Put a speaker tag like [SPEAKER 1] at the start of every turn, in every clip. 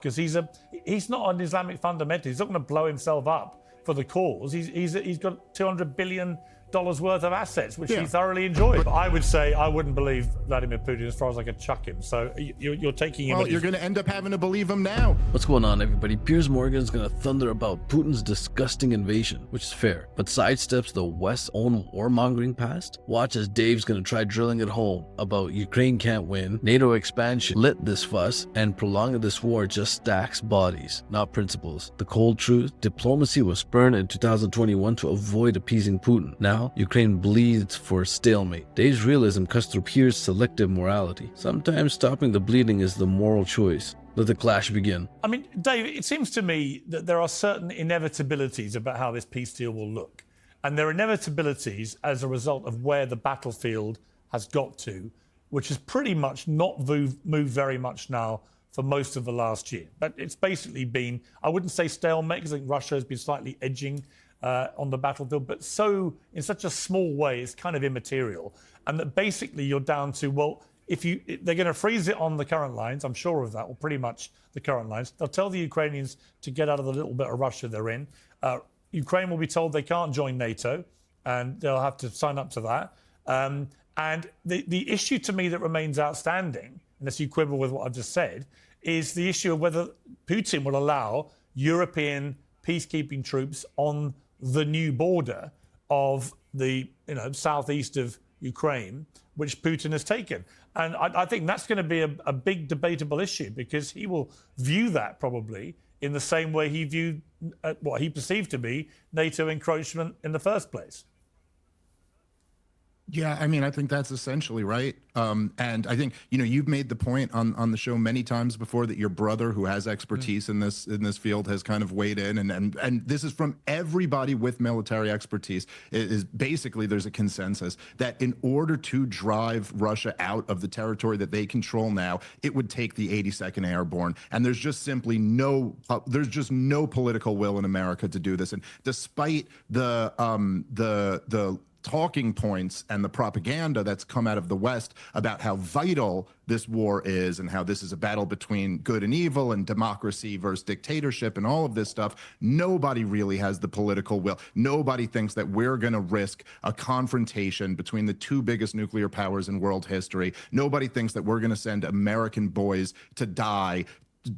[SPEAKER 1] because he's not an Islamic fundamentalist. He's not going to blow himself up for the cause. He's got $200 billion worth of assets, which he thoroughly enjoys. But I would say I wouldn't believe Vladimir Putin as far as I could chuck him. So you're taking him.
[SPEAKER 2] Well, you're going to end up having to believe him now.
[SPEAKER 3] What's going on, everybody? Piers Morgan is going to thunder about Putin's disgusting invasion, which is fair, but sidesteps the West's own warmongering past. Watch as Dave's going to try drilling it home about Ukraine can't win, NATO expansion lit this fuss, and prolonging this war just stacks bodies, not principles. The cold truth: diplomacy was spurned in 2021 to avoid appeasing Putin. Now, Ukraine bleeds for stalemate. Dave's realism cuts through Piers' selective morality. Sometimes stopping the bleeding is the moral choice. Let the clash begin.
[SPEAKER 1] I mean, Dave, it seems to me that there are certain inevitabilities about how this peace deal will look. And there are inevitabilities as a result of where the battlefield has got to, which has pretty much not moved very much now for most of the last year. But it's basically been, I wouldn't say stalemate, because I think Russia has been slightly edging on the battlefield, but in such a small way, it's kind of immaterial. And that basically you're down to, well, they're going to freeze it on the current lines, I'm sure of that, or pretty much the current lines. They'll tell the Ukrainians to get out of the little bit of Russia they're in. Ukraine will be told they can't join NATO, and they'll have to sign up to that. And the issue to me that remains outstanding, unless you quibble with what I've just said, is the issue of whether Putin will allow European peacekeeping troops on the new border of the southeast of Ukraine, which Putin has taken. And I think that's going to be a big debatable issue, because he will view that probably in the same way he viewed what he perceived to be NATO encroachment in the first place.
[SPEAKER 2] Yeah, I mean, I think that's essentially right. And I think, you've made the point on the show many times before that your brother, who has expertise in this field, has kind of weighed in. And this is from everybody with military expertise. It is basically, there's a consensus that in order to drive Russia out of the territory that they control now, it would take the 82nd Airborne. And there's just simply no political will in America to do this. And despite the talking points and the propaganda that's come out of the West about how vital this war is and how this is a battle between good and evil and democracy versus dictatorship and all of this stuff, nobody really has the political will. Nobody thinks that we're going to risk a confrontation between the two biggest nuclear powers in world history. Nobody thinks that we're going to send American boys to die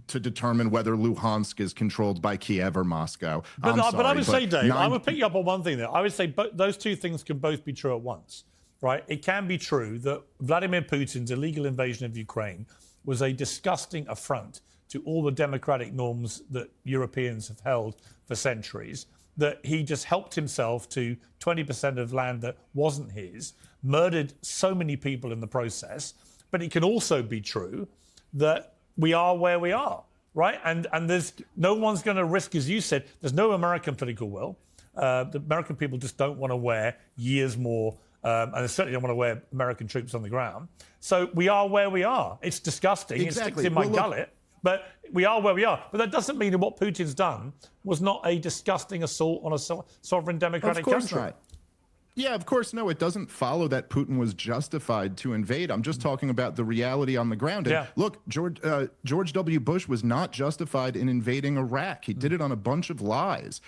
[SPEAKER 2] to determine whether Luhansk is controlled by Kiev or Moscow.
[SPEAKER 1] But I would say, Dave, I would pick you up on one thing there. I would say those two things can both be true at once, right? It can be true that Vladimir Putin's illegal invasion of Ukraine was a disgusting affront to all the democratic norms that Europeans have held for centuries, that he just helped himself to 20% of land that wasn't his, murdered so many people in the process. But it can also be true that we are where we are, right? And there's no one's going to risk, as you said, there's no American political will. The American people just don't want to wear years more, and they certainly don't want to wear American troops on the ground. So we are where we are. It's disgusting. Exactly. It sticks in my gullet, but we are where we are. But that doesn't mean that what Putin's done was not a disgusting assault on a sovereign democratic country. Of course not.
[SPEAKER 2] Yeah, of course, no, it doesn't follow that Putin was justified to invade. I'm just talking about the reality on the ground. And look, George W. Bush was not justified in invading Iraq. He did it on a bunch of lies.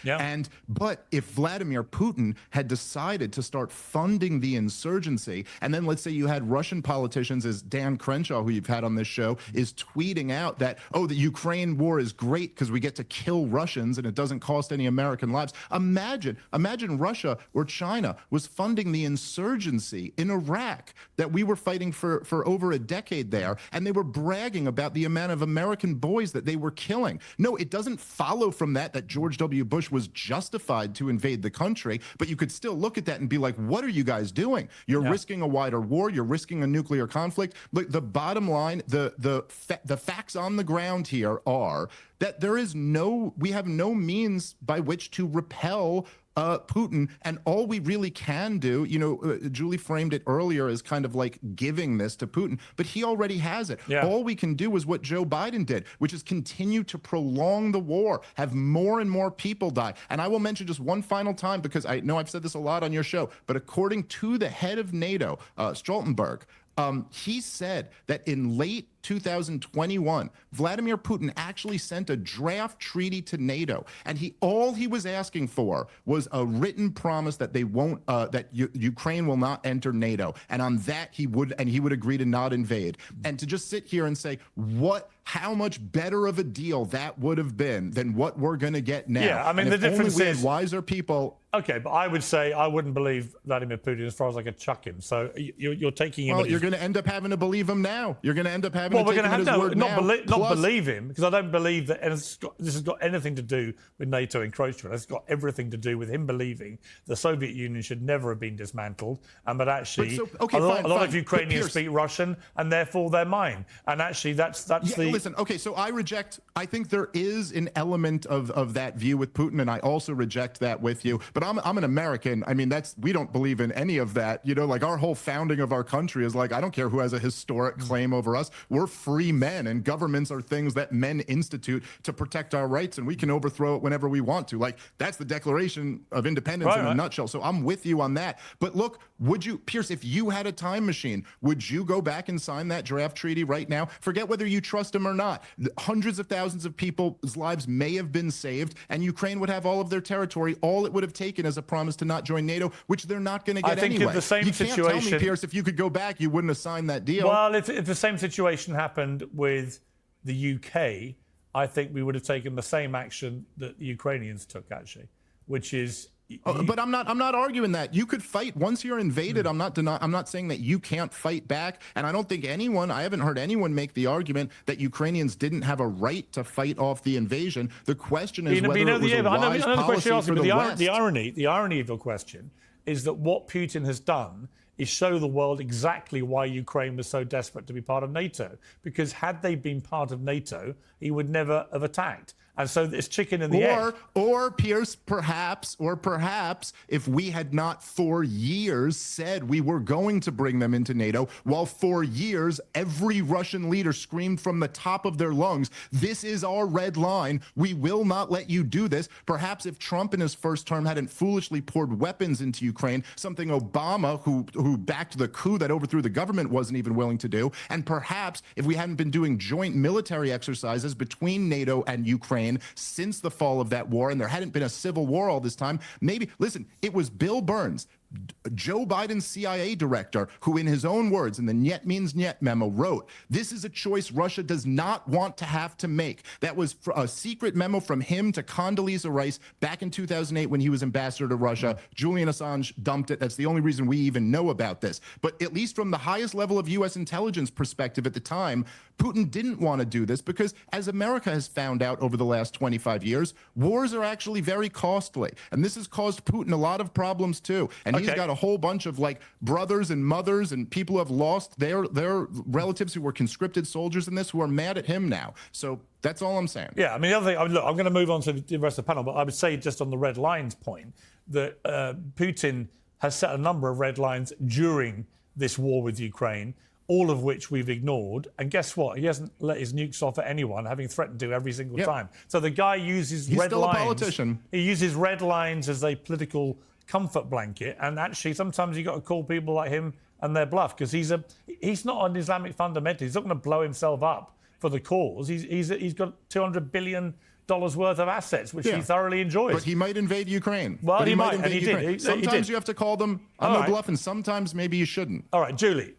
[SPEAKER 2] But if Vladimir Putin had decided to start funding the insurgency, and then let's say you had Russian politicians, as Dan Crenshaw, who you've had on this show, is tweeting out that, oh, the Ukraine war is great because we get to kill Russians and it doesn't cost any American lives. Imagine Russia or China was funding the insurgency in Iraq that we were fighting for over a decade there, and they were bragging about the amount of American boys that they were killing. No, it doesn't follow from that George W. Bush was justified to invade the country, but you could still look at that and be like, what are you guys doing? You're risking a wider war. You're risking a nuclear conflict. Look, the bottom line, the facts on the ground here are that we have no means by which to repel Putin, and all we really can do, Julie framed it earlier as kind of like giving this to Putin, but he already has it. All we can do is what Joe Biden did, which is continue to prolong the war, have more and more people die. And I will mention just one final time, because I know I've said this a lot on your show, but according to the head of NATO, Stoltenberg, he said that in late 2021, Vladimir Putin actually sent a draft treaty to NATO, and all he was asking for was a written promise that they won't, Ukraine will not enter NATO, and on that he would agree to not invade. And to just sit here and say how much better of a deal that would have been than what we're going to get now.
[SPEAKER 1] Yeah, I mean, the difference is
[SPEAKER 2] wiser people.
[SPEAKER 1] Okay, but I would say I wouldn't believe Vladimir Putin as far as I could chuck him. So you're taking him.
[SPEAKER 2] Well, you're going to end up having to believe him now. You're going to end up having to take him at his word now.
[SPEAKER 1] Not believe him, because I don't believe that this has got anything to do with NATO encroachment. It's got everything to do with him believing the Soviet Union should never have been dismantled, but actually a lot of Ukrainians speak Russian, and therefore they're mine. And actually, that's the.
[SPEAKER 2] Listen, okay, so I think there is an element of that view with Putin, and I also reject that with you. But I'm an American. I mean, we don't believe in any of that. You know, like our whole founding of our country is like, I don't care who has a historic claim over us. We're free men, and governments are things that men institute to protect our rights, and we can overthrow it whenever we want to. Like, that's the Declaration of Independence in a nutshell. So I'm with you on that. But look, Pierce, if you had a time machine, would you go back and sign that draft treaty right now? Forget whether you trust him or not. Hundreds of thousands of people's lives may have been saved, and Ukraine would have all of their territory. All it would have taken is a promise to not join NATO, which they're not going to get anyway.
[SPEAKER 1] I think if the same situation...
[SPEAKER 2] You can't tell me, Piers, if you could go back, you wouldn't have signed that deal.
[SPEAKER 1] Well, if the same situation happened with the UK, I think we would have taken the same action that the Ukrainians took, actually, which is...
[SPEAKER 2] But I'm not arguing that. You could fight once you're invaded. I'm not saying that you can't fight back. And I don't think I haven't heard anyone make the argument that Ukrainians didn't have a right to fight off the invasion. The question is whether it was a wise policy for the West.
[SPEAKER 1] The irony of your question is that what Putin has done is show the world exactly why Ukraine was so desperate to be part of NATO. Because had they been part of NATO, he would never have attacked. And so it's chicken and the egg.
[SPEAKER 2] Or Piers, perhaps, if we had not for years said we were going to bring them into NATO, while for years every Russian leader screamed from the top of their lungs, this is our red line, we will not let you do this. Perhaps if Trump in his first term hadn't foolishly poured weapons into Ukraine, something Obama, who backed the coup that overthrew the government, wasn't even willing to do, and perhaps if we hadn't been doing joint military exercises between NATO and Ukraine since the fall of that war, and there hadn't been a civil war all this time, maybe, listen, it was Bill Burns, Joe Biden's CIA director, who in his own words in the Niet Means Niet memo wrote, this is a choice Russia does not want to have to make. That was a secret memo from him to Condoleezza Rice back in 2008 when he was ambassador to Russia. Julian Assange dumped it. That's the only reason we even know about this. But at least from the highest level of U.S. intelligence perspective at the time, Putin didn't want to do this because, as America has found out over the last 25 years, wars are actually very costly. And this has caused Putin a lot of problems too. And he's got a whole bunch of brothers and mothers and people who have lost their relatives who were conscripted soldiers in this who are mad at him now. So that's all I'm saying.
[SPEAKER 1] Yeah, I mean, the other thing, look, I'm going to move on to the rest of the panel, but I would say just on the red lines point that Putin has set a number of red lines during this war with Ukraine, all of which we've ignored. And guess what? He hasn't let his nukes off at anyone, having threatened to every single time. So the guy uses red lines. He's still a politician. He uses red lines as a political comfort blanket, and actually sometimes you've got to call people like him and their bluff, because he's not an Islamic fundamentalist. He's not going to blow himself up for the cause. He's got $200 billion worth of assets, which he thoroughly enjoys.
[SPEAKER 2] But he might invade Ukraine.
[SPEAKER 1] Well, he might, and he did.
[SPEAKER 2] Sometimes you have to call them on the bluff, and sometimes maybe you shouldn't.
[SPEAKER 1] All right, Julie,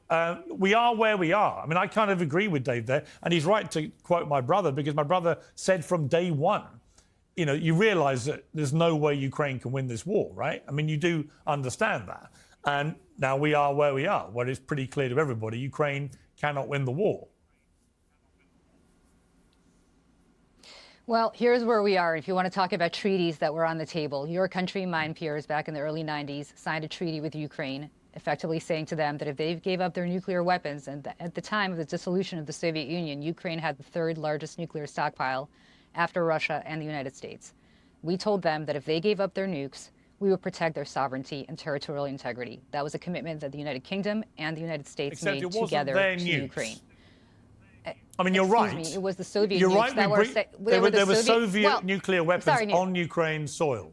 [SPEAKER 1] we are where we are. I mean, I kind of agree with Dave there, and he's right to quote my brother, because my brother said from day one, you know, you realise that there's no way Ukraine can win this war, right? I mean, you do understand that. And now we are where we are, where it's pretty clear to everybody Ukraine cannot win the war.
[SPEAKER 4] Well, here's where we are. If you want to talk about treaties that were on the table, your country, mine, Piers, back in the early 90s, signed a treaty with Ukraine, effectively saying to them that if they gave up their nuclear weapons, and at the time of the dissolution of the Soviet Union, Ukraine had the third largest nuclear stockpile after Russia and the United States. We told them that if they gave up their nukes, we would protect their sovereignty and territorial integrity. That was a commitment that the United Kingdom and the United States made together to Ukraine.
[SPEAKER 1] I mean, you're right.
[SPEAKER 4] Me, it was the Soviet
[SPEAKER 1] You're
[SPEAKER 4] nukes
[SPEAKER 1] right.
[SPEAKER 4] that
[SPEAKER 1] There were Soviet nuclear weapons on Ukraine's soil.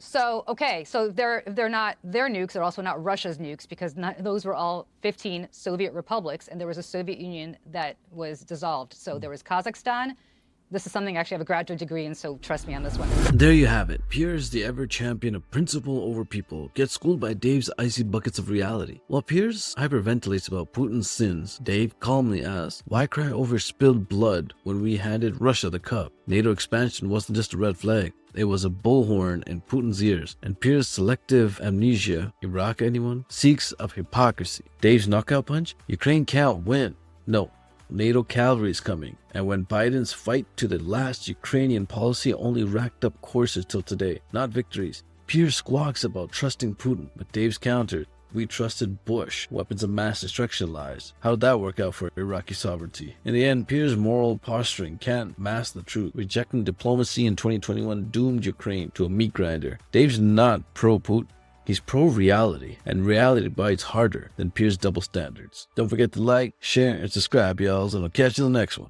[SPEAKER 4] So, okay, so they're not their nukes, they're also not Russia's nukes, because those were all 15 Soviet republics, and there was a Soviet Union that was dissolved. So there was Kazakhstan. This is something I actually have a graduate degree in, so trust me on this one.
[SPEAKER 3] There you have it. Piers, the ever champion of principle over people, gets schooled by Dave's icy buckets of reality. While Piers hyperventilates about Putin's sins, Dave calmly asks, why cry over spilled blood when we handed Russia the cup? NATO expansion wasn't just a red flag. It was a bullhorn in Putin's ears, and Piers' selective amnesia, Iraq anyone, seeks of hypocrisy. Dave's knockout punch? Ukraine can't win. No. NATO cavalry is coming, and when Biden's fight to the last Ukrainian policy only racked up courses till today, not victories. Piers squawks about trusting Putin, but Dave's countered, we trusted Bush, weapons of mass destruction lies. How'd that work out for Iraqi sovereignty? In the end, Piers' moral posturing can't mask the truth. Rejecting diplomacy in 2021 doomed Ukraine to a meat grinder. Dave's not pro-Putin. He's pro-reality, and reality bites harder than Piers' double standards. Don't forget to like, share, and subscribe, y'all, and I'll catch you in the next one.